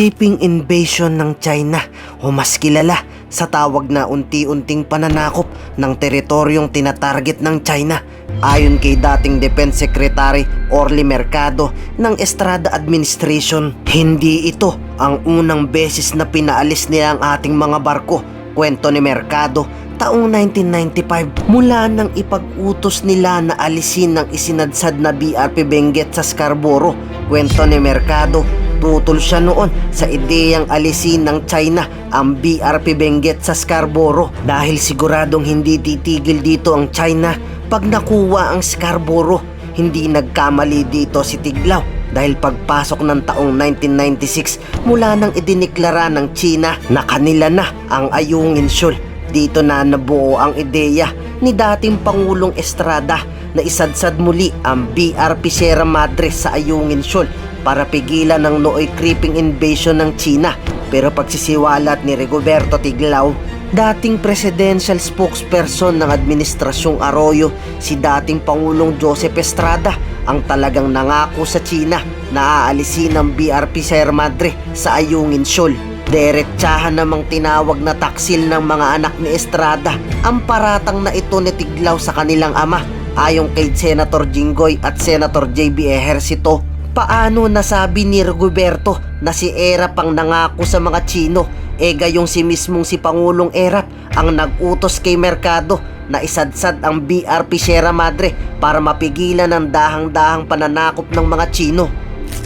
Creeping invasion ng China o mas kilala sa tawag na unti-unting pananakop ng teritoryong tinatarget ng China. Ayon kay dating Defense Secretary Orly Mercado ng Estrada Administration, hindi ito ang unang beses na pinaalis nila ang ating mga barko. Kwento ni Mercado, taong 1995 mula nang ipag-utos nila na alisin ng isinadsad na BRP Benguet sa Scarborough. Kwento ni Mercado, tutol siya noon sa ideyang alisin ng China ang BRP Benguet sa Scarborough dahil siguradong hindi titigil dito ang China pag nakuha ang Scarborough. Hindi nagkamali dito si Tiglaw dahil pagpasok ng taong 1996 mula nang idiniklara ng China na kanila na ang Ayungin Shoal. Dito na nabuo ang ideya ni dating Pangulong Estrada na isadsad muli ang BRP Sierra Madre sa Ayungin Shoal para pigilan ng nooy creeping invasion ng China. Pero pagsisiwalat ni Rigoberto Tiglaw, dating presidential spokesperson ng Administrasyong Arroyo, si dating Pangulong Joseph Estrada ang talagang nangako sa China na aalisin ang BRP Sierra Madre sa Ayungin Shoal. Diretsahan namang tinawag na taksil ng mga anak ni Estrada ang paratang na ito ni Tiglaw sa kanilang ama. Ayon kay Senator Jinggoy at Senator JB Ejercito, paano nasabi ni Rigoberto na si Erap ang nangako sa mga Chino, gayong si mismong si Pangulong Erap ang nag-utos kay Mercado na isadsad ang BRP Sierra Madre para mapigilan ang dahang-dahang pananakop ng mga Chino.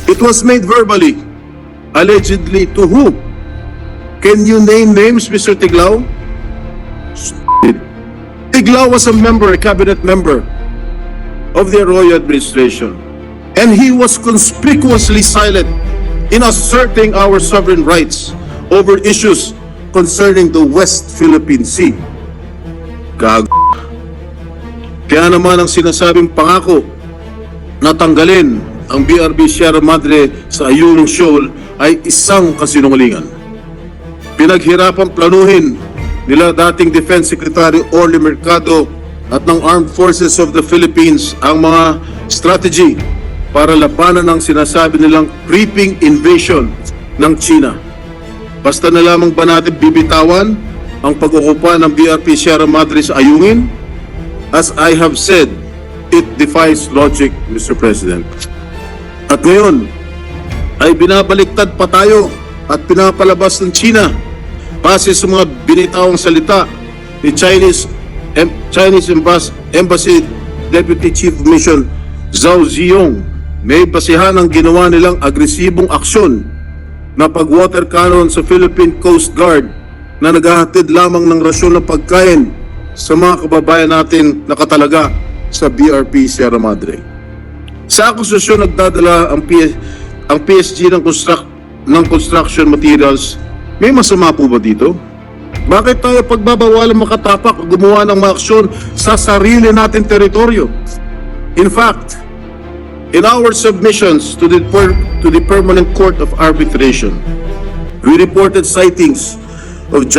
It was made verbally. Allegedly to who? Can you name names, Mr. Tiglaw? Tiglaw was a cabinet member of the Arroyo administration, and he was conspicuously silent in asserting our sovereign rights over issues concerning the West Philippine Sea. Kaya naman ang sinasabing pangako na tanggalin ang BRP Sierra Madre sa Ayungin Shoal ay isang kasinungalingan. Pinaghirapan planuhin nila dating Defense Secretary Orly Mercado at ng Armed Forces of the Philippines ang mga strategy para labanan ang sinasabi nilang creeping invasion ng China. Basta na lamang ba natin bibitawan ang pag-okupa ng BRP Sierra Madre sa Ayungin? As I have said, it defies logic, Mr. President. At ngayon, ay binabaliktad pa tayo at pinapalabas ng China base sa mga binitawang salita ni Chinese Embassy Deputy Chief of Mission Zhao Ziyong. May basihan ang ginawa nilang agresibong aksyon na pag-water cannon sa Philippine Coast Guard na naghahatid lamang ng rasyon ng pagkain sa mga kababayan natin na katalaga sa BRP Sierra Madre. Sa akusasyon nagdadala ang PSG ng construction materials. May masama po ba dito? Bakit tayo pagbabawalan makatapak o gumawa ng mga aksyon sa sarili natin teritoryo? In fact, in our submissions to the Permanent Court of Arbitration, we reported sightings of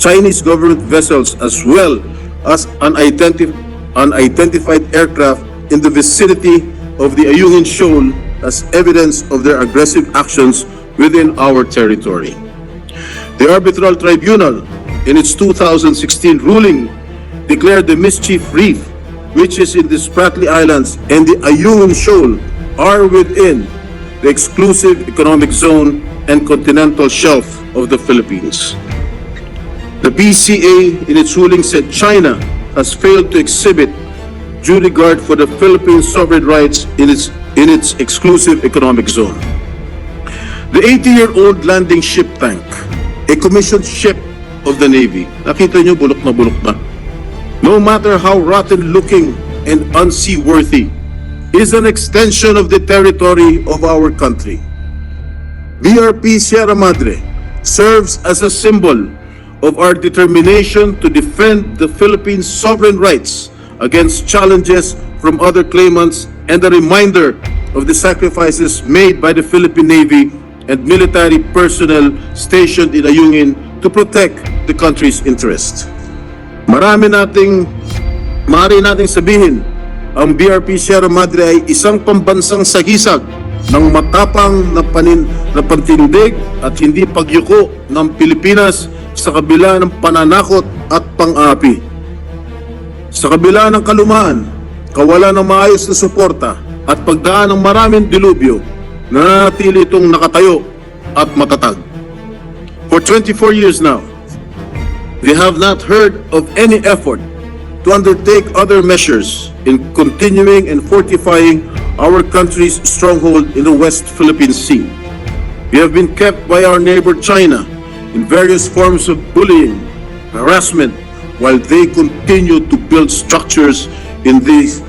Chinese government vessels as well as unidentified aircraft in the vicinity of the Ayungin Shoal as evidence of their aggressive actions within our territory. The Arbitral Tribunal, in its 2016 ruling, declared the Mischief Reef, which is in the Spratly Islands, and the Ayungin Shoal are within the exclusive economic zone and continental shelf of the Philippines. The BCA, in its ruling, said China has failed to exhibit due regard for the Philippine sovereign rights in its exclusive economic zone. The 80-year-old landing ship tank, a commissioned ship of the Navy, nakita nyo, bulok na, no matter how rotten looking and unseaworthy, is an extension of the territory of our country. BRP Sierra Madre serves as a symbol of our determination to defend the Philippines' sovereign rights against challenges from other claimants and a reminder of the sacrifices made by the Philippine Navy and military personnel stationed in Ayungin to protect the country's interest. Maaari nating sabihin, ang BRP Sierra Madre ay isang pambansang sagisag ng matapang na na pantindig at hindi pagyuko ng Pilipinas sa kabila ng pananakot at pang-api. Sa kabila ng kalumaan, kawalan ng maayos na suporta at pagdaan ng maraming dilubyo, nananatili itong nakatayo at matatag. For 24 years now, we have not heard of any effort to undertake other measures in continuing and fortifying our country's stronghold in the West Philippine Sea. We have been kept by our neighbor China in various forms of bullying, harassment, while they continue to build structures in these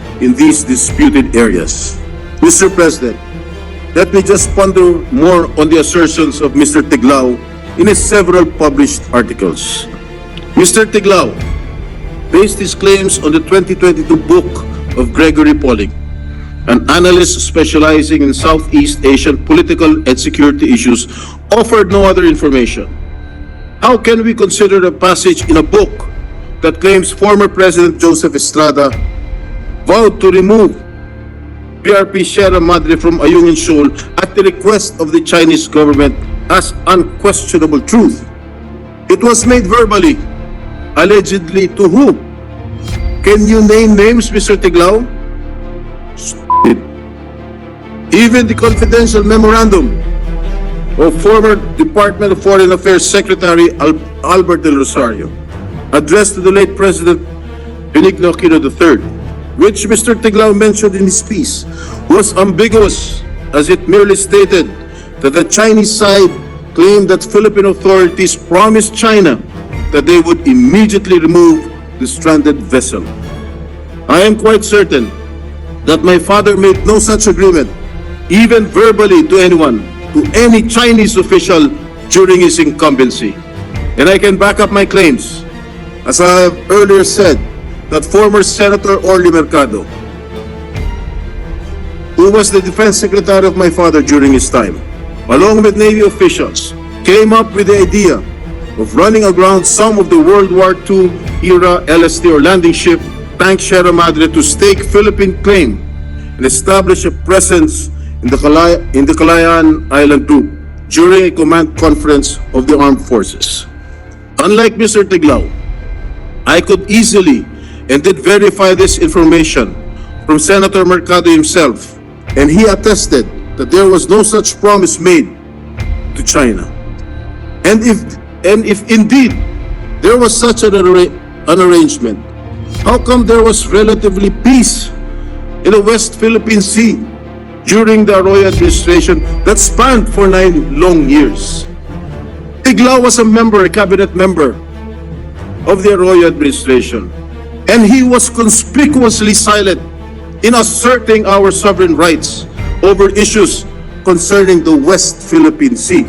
disputed areas. Mr. President, let me just ponder more on the assertions of Mr. Tiglao in his several published articles. Mr. Tiglao based his claims on the 2022 book of Gregory Polling, an analyst specializing in Southeast Asian political and security issues, offered no other information. How can we consider a passage in a book that claims former President Joseph Estrada vowed to remove PRP Sierra Madre from Ayungin Shoal at the request of the Chinese government as unquestionable truth? It was made verbally. Allegedly to who? Can you name names, Mr. Tiglao? Stupid. Even the confidential memorandum of former Department of Foreign Affairs Secretary Albert Del Rosario, addressed to the late President Benigno Aquino III, which Mr. Tiglao mentioned in his piece, was ambiguous, as it merely stated that the Chinese side claimed that Philippine authorities promised China that they would immediately remove the stranded vessel. I am quite certain that my father made no such agreement, even verbally to anyone, to any Chinese official during his incumbency. And I can back up my claims. As I have earlier said, that former Senator Orly Mercado, who was the defense secretary of my father during his time, along with Navy officials, came up with the idea of running aground some of the World War II era LST or landing ship tank Sierra Madre to stake Philippine claim and establish a presence in the Calayan Island Group during a command conference of the armed forces. Unlike Mr. Tiglao, I could easily and did verify this information from Senator Mercado himself, and he attested that there was no such promise made to China. And if indeed there was such an arrangement, how come there was relatively peace in the West Philippine Sea during the Arroyo administration that spanned for 9 long years? Tiglao was a cabinet member of the Arroyo administration, and he was conspicuously silent in asserting our sovereign rights over issues concerning the West Philippine Sea.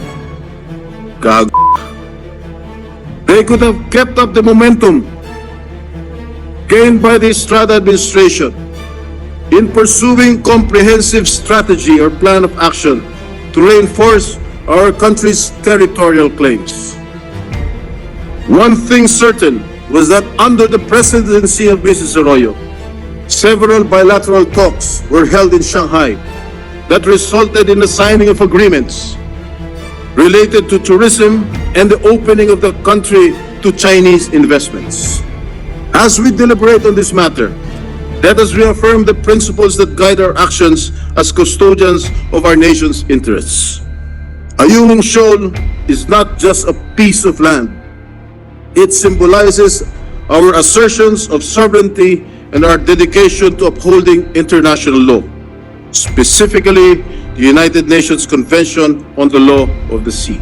They could have kept up the momentum gained by the Estrada administration in pursuing comprehensive strategy or plan of action to reinforce our country's territorial claims. One thing certain was that under the presidency of Mrs. Arroyo, several bilateral talks were held in Shanghai that resulted in the signing of agreements related to tourism and the opening of the country to Chinese investments. As we deliberate on this matter, let us reaffirm the principles that guide our actions as custodians of our nation's interests. Ayungin Shoal is not just a piece of land. It symbolizes our assertions of sovereignty and our dedication to upholding international law, specifically the United Nations Convention on the Law of the Sea.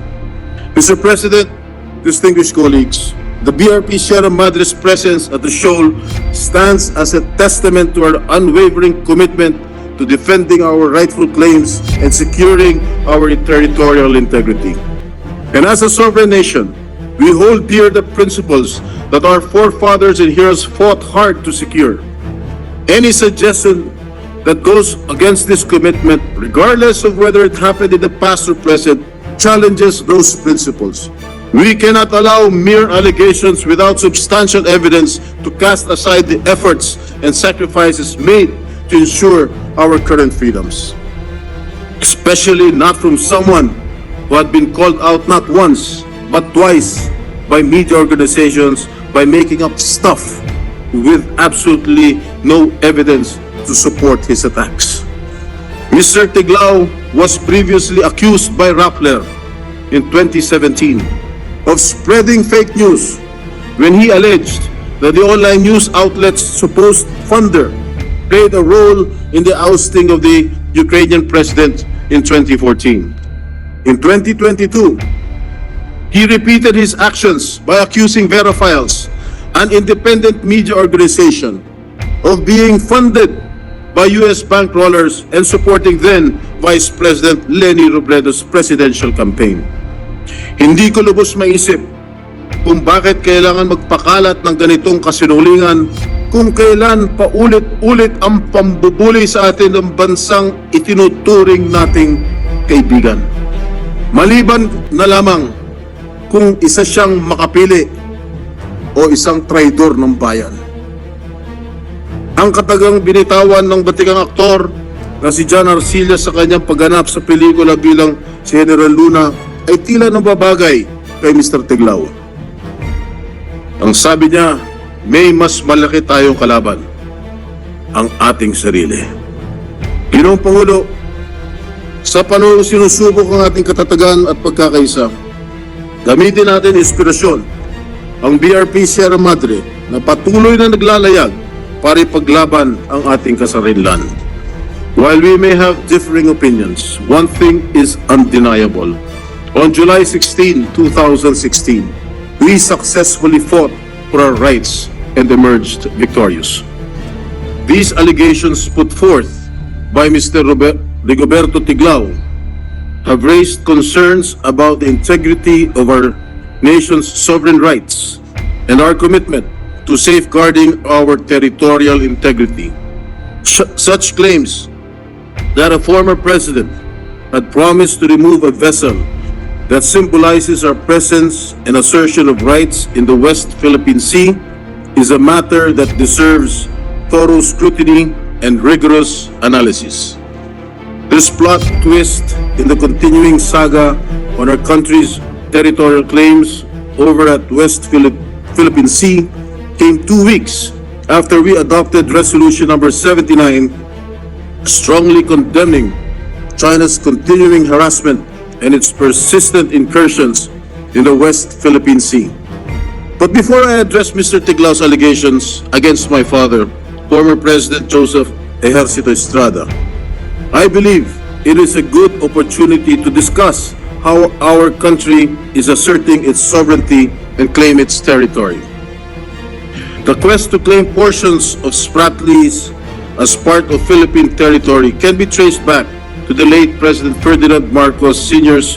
Mr. President, distinguished colleagues, the BRP Sierra Madre's presence at the Shoal stands as a testament to our unwavering commitment to defending our rightful claims and securing our territorial integrity. And as a sovereign nation, we hold dear the principles that our forefathers and heroes fought hard to secure. Any suggestion that goes against this commitment, regardless of whether it happened in the past or present, challenges those principles. We cannot allow mere allegations without substantial evidence to cast aside the efforts and sacrifices made to ensure our current freedoms, especially not from someone who had been called out not once, but twice by media organizations by making up stuff with absolutely no evidence to support his attacks. Mr. Tiglao was previously accused by Rappler in 2017 of spreading fake news when he alleged that the online news outlet's supposed funder played a role in the ousting of the Ukrainian president in 2014. In 2022, he repeated his actions by accusing Verifiles, an independent media organization, of being funded by U.S. bankrollers and supporting then Vice President Leni Robredo's presidential campaign. Hindi ko lubos maisip kung bakit kailangan magpakalat ng ganitong kasinungalingan kung kailan paulit-ulit ang pambubuli sa atin ng bansang itinuturing nating kaibigan. Maliban na lamang kung isa siyang makapili o isang traidor ng bayan. Ang katagang binitawan ng batikang aktor na si John Arcilla sa kanyang pagganap sa pelikula bilang si General Luna ay tila nababagay kay Mr. Tiglao. Ang sabi niya, may mas malaki tayong kalaban, ang ating sarili. Ginoong Pangulo, sa panahon sinusubok ang ating katatagan at pagkakaisa, gamitin natin inspirasyon ang BRP Sierra Madre na patuloy na naglalayag para ipaglaban ang ating kasarinlan. While we may have differing opinions, one thing is undeniable. On July 16, 2016, we successfully fought for our rights and emerged victorious. These allegations put forth by Mr. Rigoberto Tiglao have raised concerns about the integrity of our nation's sovereign rights and our commitment to safeguarding our territorial integrity. Such claims that a former president had promised to remove a vessel that symbolizes our presence and assertion of rights in the West Philippine Sea is a matter that deserves thorough scrutiny and rigorous analysis. This plot twist in the continuing saga on our country's territorial claims over at West Philippine Sea came 2 weeks after we adopted Resolution Number 79, strongly condemning China's continuing harassment and its persistent incursions in the West Philippine Sea. But before I address Mr. Tiglao's allegations against my father, former President Joseph Ejercito Estrada, I believe it is a good opportunity to discuss how our country is asserting its sovereignty and claim its territory. The quest to claim portions of Spratlys as part of Philippine territory can be traced back to the late President Ferdinand Marcos Sr.'s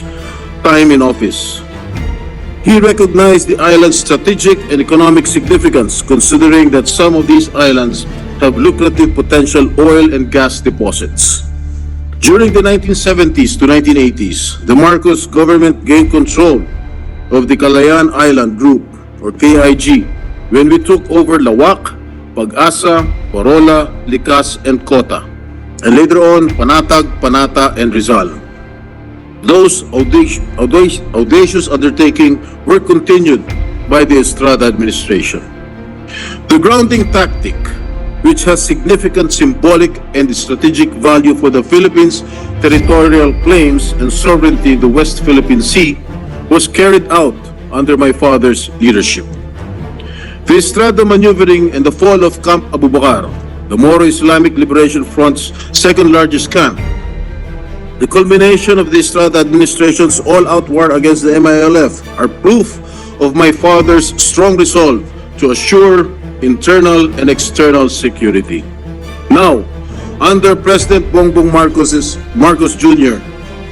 time in office. He recognized the island's strategic and economic significance, considering that some of these islands have lucrative potential oil and gas deposits. During the 1970s to 1980s, the Marcos government gained control of the Calayan Island Group, or KIG, when we took over Lawak, Pag-asa, Parola, Likas, and Cota, and later on Panatag, Panata, and Rizal. Those audacious undertakings were continued by the Estrada administration. The grounding tactic, which has significant symbolic and strategic value for the Philippines' territorial claims and sovereignty in the West Philippine Sea, was carried out under my father's leadership. The Estrada maneuvering and the fall of Camp Abu Bakar, the Moro Islamic Liberation Front's second largest camp, the culmination of the Estrada administration's all-out war against the MILF are proof of my father's strong resolve to assure internal and external security. Now, under President Bongbong Marcos Jr.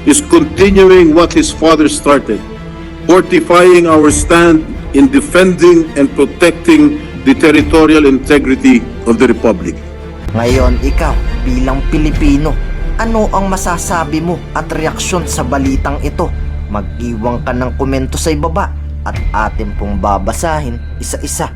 is continuing what his father started, fortifying our stand in defending and protecting the territorial integrity of the Republic. Ngayon, ikaw, bilang Pilipino, ano ang masasabi mo at reaksyon sa balitang ito? Mag-iwan ka ng komento sa ibaba at atin pong babasahin isa-isa.